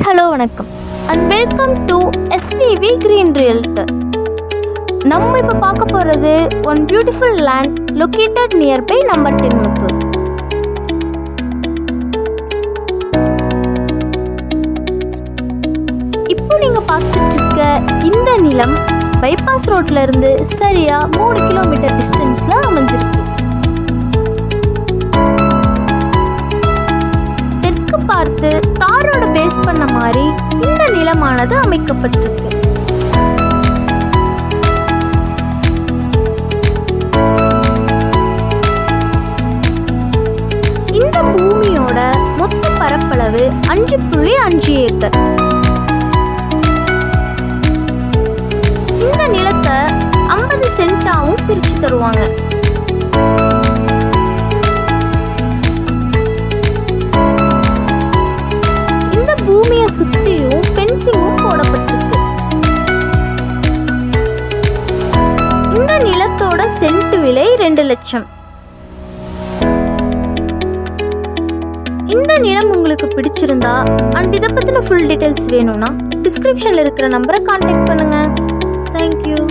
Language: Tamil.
ஹலோ வணக்கம் and welcome to SVV Green Realtor. நம்ம இப்போ பார்க்க போகிறது one beautiful land located nearby number 10 Muthur. இப்போ நீங்கள் பார்த்துட்டு இருக்க இந்த நிலம் பைபாஸ் ரோட்ல இருந்து சரியா 3 கிலோமீட்டர் டிஸ்டன்ஸில் அமைஞ்சிருக்கு. தெற்கு பார்த்து தாரோட பேஸ் பண்ண மாதிரி இந்த நிலமானது அமைக்கப்பட்டிருக்கு. இந்த பூமியோட மொத்த பரப்பளவு 5.5 ஏக்கர். இந்த நிலத்தை 50 சென்டாவும் பிரிச்சு தருவாங்க. பூமியை சுத்தியும் ஃபென்சிங்கும் போடப்பட்டிருக்கு. இந்த நிலத்தோட சென்ட் விலை 2 லட்சம். இந்த நிலம் உங்களுக்கு பிடிச்சிருந்தா அண்ட் இதை பத்தின ஃபுல் டீடைல்ஸ் வேணும்னா டிஸ்கிரிப்ஷன்ல இருக்கிற நம்பரை கான்டாக்ட் பண்ணுங்க. தேங்க்யூ.